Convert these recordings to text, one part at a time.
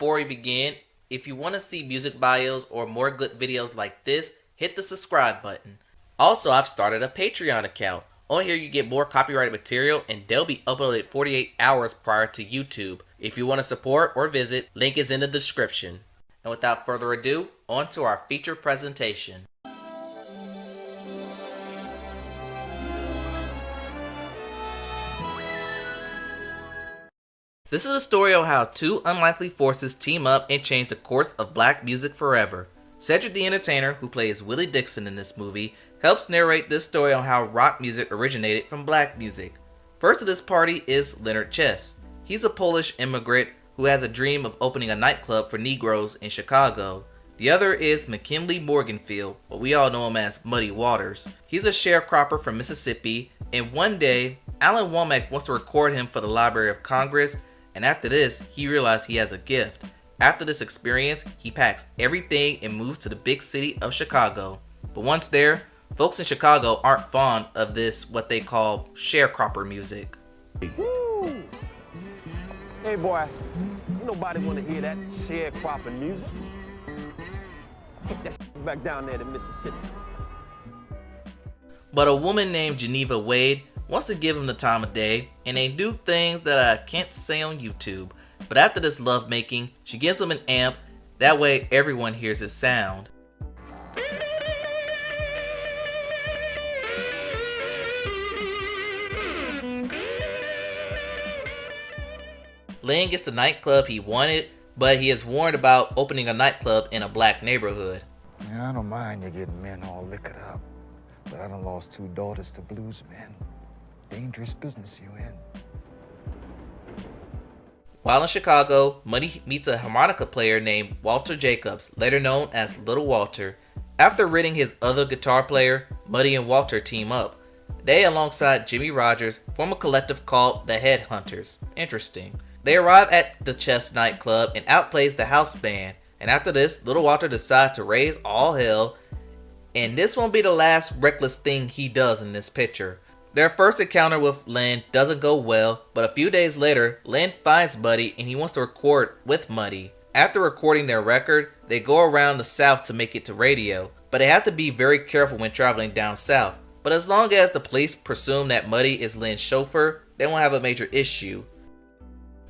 before we begin, if you want to see music bios or more good videos like this, hit the subscribe button. Also, I've started a Patreon account. On here you get more copyrighted material and they'll be uploaded 48 hours prior to YouTube. If you want to support or visit, link is in the description. And without further ado, on to our feature presentation. This is a story of how two unlikely forces team up and change the course of black music forever. Cedric the Entertainer, who plays Willie Dixon in this movie, helps narrate this story on how rock music originated from black music. First to this party is Leonard Chess. He's a Polish immigrant who has a dream of opening a nightclub for Negroes in Chicago. The other is McKinley Morganfield, but we all know him as Muddy Waters. He's a sharecropper from Mississippi, and one day, Alan Womack wants to record him for the Library of Congress, and after this, he realizes he has a gift. After this experience, he packs everything and moves to the big city of Chicago. But once there, folks in Chicago aren't fond of this, what they call sharecropper music. Woo! Hey boy, nobody want to hear that sharecropping music. Take that back down there to Mississippi. But a woman named Geneva Wade wants to give him the time of day, and they do things that I can't say on YouTube. But after this lovemaking, she gives him an amp, that way everyone hears his sound. Len gets the nightclub he wanted, but he is warned about opening a nightclub in a black neighborhood. Yeah, I don't mind you getting men all liquored up, but I done lost 2 daughters to blues men. Dangerous business you in. While in Chicago, Muddy meets a harmonica player named Walter Jacobs, later known as Little Walter. After ridding his other guitar player, Muddy and Walter team up. They, alongside Jimmy Rogers, form a collective called the Headhunters. Interesting. They arrive at the Chess nightclub and outplays the house band. And after this, Little Walter decides to raise all hell. And this won't be the last reckless thing he does in this picture. Their first encounter with Len doesn't go well, but a few days later, Len finds Muddy and he wants to record with Muddy. After recording their record, they go around the south to make it to radio, but they have to be very careful when traveling down south. But as long as the police presume that Muddy is Len's chauffeur, they won't have a major issue.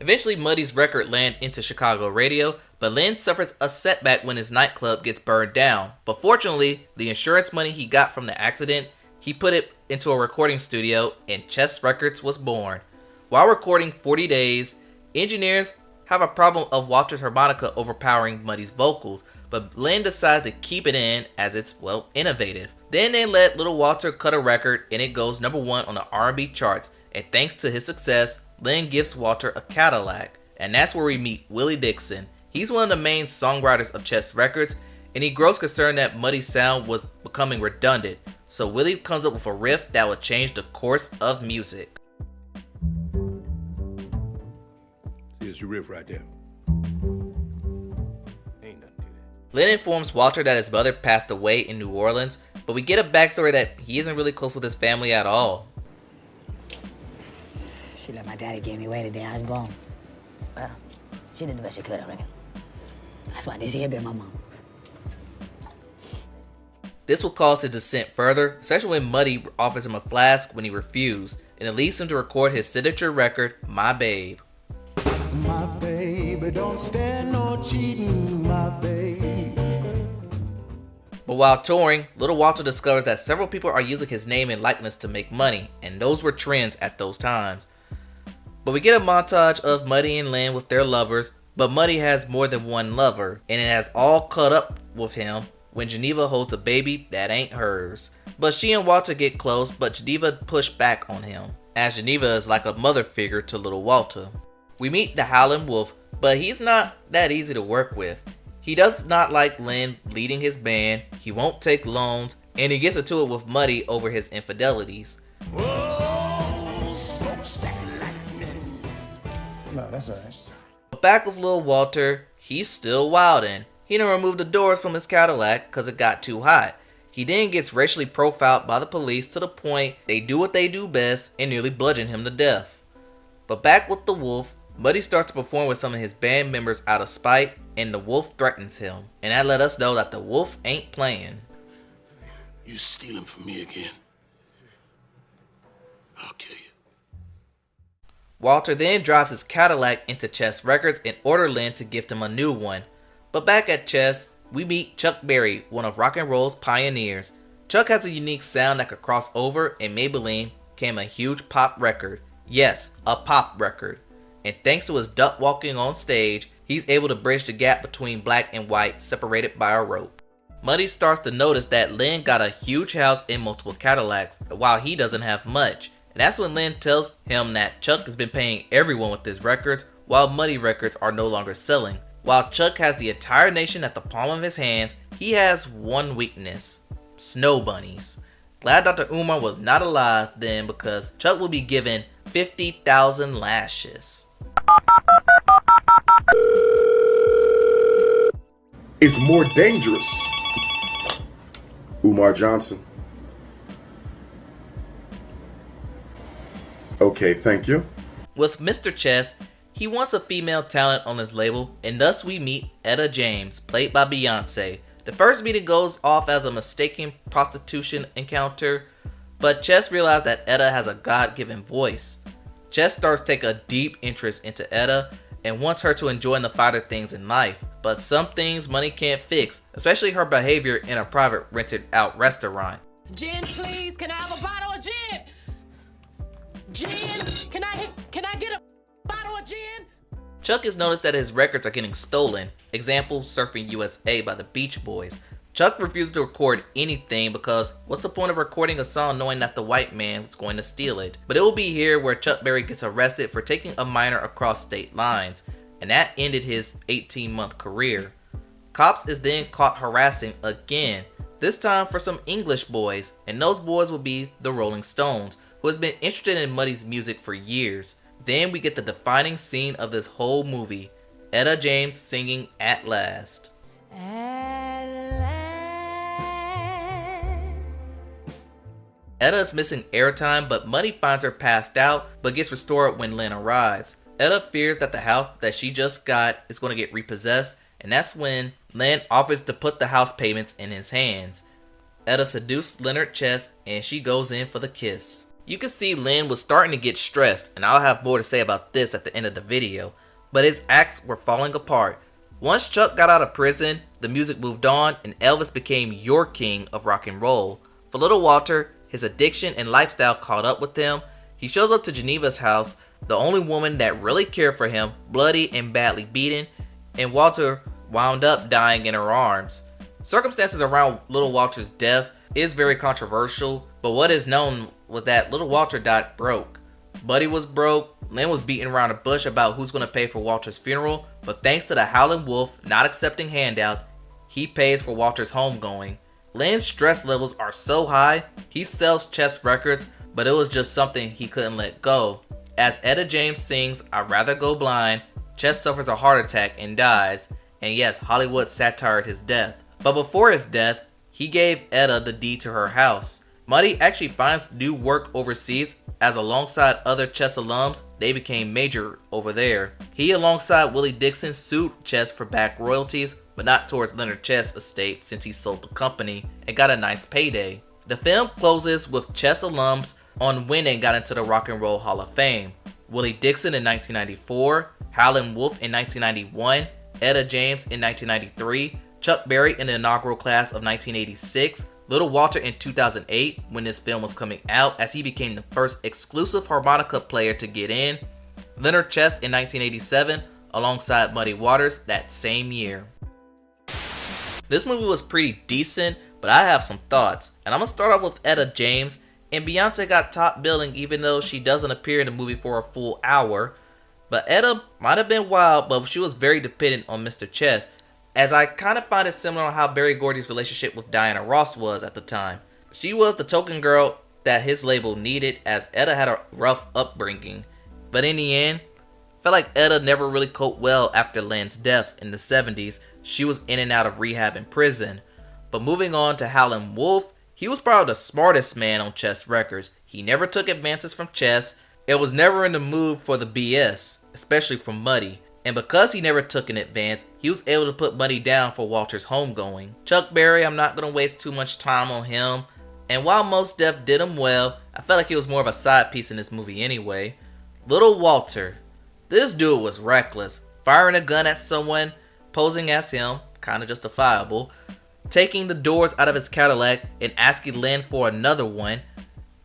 Eventually, Muddy's record lands into Chicago radio, but Len suffers a setback when his nightclub gets burned down. But fortunately, the insurance money he got from the accident, he put it into a recording studio and Chess Records was born. While recording 40 Days, engineers have a problem of Walter's harmonica overpowering Muddy's vocals, but Len decides to keep it in as it's, well, innovative. Then they let Little Walter cut a record and it goes #1 on the R&B charts, and thanks to his success, Len gives Walter a Cadillac. And that's where we meet Willie Dixon. He's one of the main songwriters of Chess Records, and he grows concerned that Muddy's sound was becoming redundant. So Willie comes up with a riff that would change the course of music. Here's your riff right there. Ain't nothing to that. Len informs Walter that his mother passed away in New Orleans, but we get a backstory that he isn't really close with his family at all. She let my daddy give me away the day I was born. Well, she did the best she could, I reckon. That's why this here been my mom. This will cause his descent further, especially when Muddy offers him a flask when he refused, and it leads him to record his signature record, My Babe. My baby don't stand no cheating, my babe. But while touring, Little Walter discovers that several people are using his name and likeness to make money, and those were trends at those times. But we get a montage of Muddy and Len with their lovers, but Muddy has more than one lover, and it has all caught up with him when Geneva holds a baby that ain't hers. But she and Walter get close, but Geneva pushed back on him, as Geneva is like a mother figure to Little Walter. We meet the Howlin' Wolf, but he's not that easy to work with. He does not like Len leading his band, he won't take loans, and he gets into it with Muddy over his infidelities. Oh, smokestack lightning. No, that's all right. But back with Lil Walter, he's still wildin'. He didn't remove the doors from his Cadillac because it got too hot. He then gets racially profiled by the police to the point they do what they do best and nearly bludgeon him to death. But back with the Wolf, Muddy starts to perform with some of his band members out of spite, and the wolf threatens him. And that let us know that the wolf ain't playing. You stealing from me again? I'll kill you. Walter then drives his Cadillac into Chess Records and orders Lynn to gift him a new one. But back at Chess, we meet Chuck Berry, one of rock and roll's pioneers. Chuck has a unique sound that could cross over, and Maybelline became a huge pop record. Yes, a pop record. And thanks to his duck walking on stage, he's able to bridge the gap between black and white, separated by a rope. Muddy starts to notice that Lynn got a huge house and multiple Cadillacs, while he doesn't have much. And that's when Lynn tells him that Chuck has been paying everyone with his records, while Muddy records are no longer selling. While Chuck has the entire nation at the palm of his hands, he has one weakness: snow bunnies. Glad Dr. Umar was not alive then, because Chuck will be given 50,000 lashes. It's more dangerous. Umar Johnson. Okay, thank you. With Mr. Chess, he wants a female talent on his label, and thus we meet Etta James, played by Beyonce. The first meeting goes off as a mistaken prostitution encounter, but Chess realizes that Etta has a God-given voice. Chess starts to take a deep interest into Etta and wants her to enjoy the finer things in life, but some things money can't fix, especially her behavior in a private rented out restaurant. Gin, please. Can I have a bottle of gin? Gin, can I get a bottle of gin? Chuck has noticed that his records are getting stolen. Example, Surfing USA by the Beach Boys. Chuck refuses to record anything because what's the point of recording a song knowing that the white man was going to steal it? But it will be here where Chuck Berry gets arrested for taking a minor across state lines, and that ended his 18-month career. Cops is then caught harassing again, this time for some English boys, and those boys will be the Rolling Stones, who has been interested in Muddy's music for years. Then we get the defining scene of this whole movie, Etta James singing At Last. Etta is missing airtime, but Muddy finds her passed out, but gets restored when Lynn arrives. Etta fears that the house that she just got is going to get repossessed, and that's when Lynn offers to put the house payments in his hands. Etta seduces Leonard Chess, and she goes in for the kiss. You can see Lynn was starting to get stressed, and I'll have more to say about this at the end of the video, but his acts were falling apart. Once Chuck got out of prison, the music moved on, and Elvis became your king of rock and roll. For Little Walter, his addiction and lifestyle caught up with him. He shows up to Geneva's house, the only woman that really cared for him, bloody and badly beaten, and Walter wound up dying in her arms. Circumstances around Little Walter's death is very controversial, but what is known was that Little Walter died broke. Buddy was broke, Lynn was beating around the bush about who's going to pay for Walter's funeral, but thanks to the Howlin' Wolf not accepting handouts, he pays for Walter's homegoing. Lynn's stress levels are so high, he sells Chess Records, but it was just something he couldn't let go. As Etta James sings I'd Rather Go Blind, Chess suffers a heart attack and dies, and yes, Hollywood satired his death. But before his death, he gave Etta the deed to her house. Muddy actually finds new work overseas, as alongside other Chess alums, they became major over there. He alongside Willie Dixon sued Chess for back royalties, but not towards Leonard Chess' estate since he sold the company and got a nice payday. The film closes with Chess alums on when they got into the Rock and Roll Hall of Fame. Willie Dixon in 1994, Howlin' Wolf in 1991, Etta James in 1993, Chuck Berry in the inaugural class of 1986, Little Walter in 2008 when this film was coming out, as he became the first exclusive harmonica player to get in, Leonard Chess in 1987 alongside Muddy Waters that same year. This movie was pretty decent, but I have some thoughts, and I'm going to start off with Etta James. And Beyonce got top billing even though she doesn't appear in the movie for a full hour. But Etta might have been wild, but she was very dependent on Mr. Chess, as I kind of find it similar to how Berry Gordy's relationship with Diana Ross was at the time. She was the token girl that his label needed, as Etta had a rough upbringing. But in the end, I felt like Etta never really coped well after Lynn's death in the 70s. She was in and out of rehab and prison. But moving on to Howlin' Wolf, he was probably the smartest man on Chess Records. He never took advances from Chess. It was never in the mood for the BS. especially from Muddy. And because he never took an advance, he was able to put Muddy down for Walter's homegoing. Chuck Berry, I'm not going to waste too much time on him. And while Mos Def did him well, I felt like he was more of a side piece in this movie anyway. Little Walter. This dude was reckless. Firing a gun at someone, posing as him, kinda justifiable. Taking the doors out of his Cadillac and asking Lynn for another one.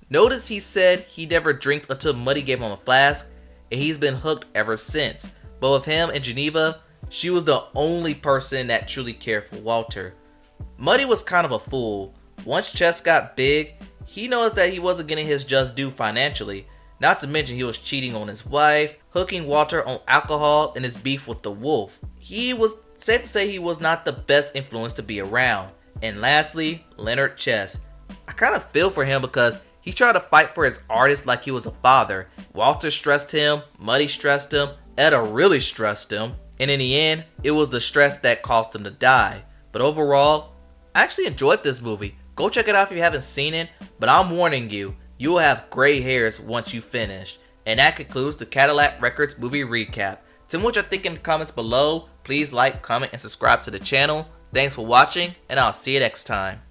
Notice he said he never drinks until Muddy gave him a flask, and he's been hooked ever since. But with him and Geneva, she was the only person that truly cared for Walter. Muddy was kind of a fool. Once Chess got big, he noticed that he wasn't getting his just due financially. Not to mention he was cheating on his wife, hooking Walter on alcohol, and his beef with the wolf. He was safe to say he was not the best influence to be around. And lastly, Leonard Chess. I kind of feel for him because he tried to fight for his artist like he was a father. Walter stressed him, Muddy stressed him, Etta really stressed him, and in the end, it was the stress that caused him to die. But overall, I actually enjoyed this movie. Go check it out if you haven't seen it, but I'm warning you, you will have gray hairs once you finish. And that concludes the Cadillac Records movie recap. Tell me what you think in the comments below. Please like, comment, and subscribe to the channel. Thanks for watching, and I'll see you next time.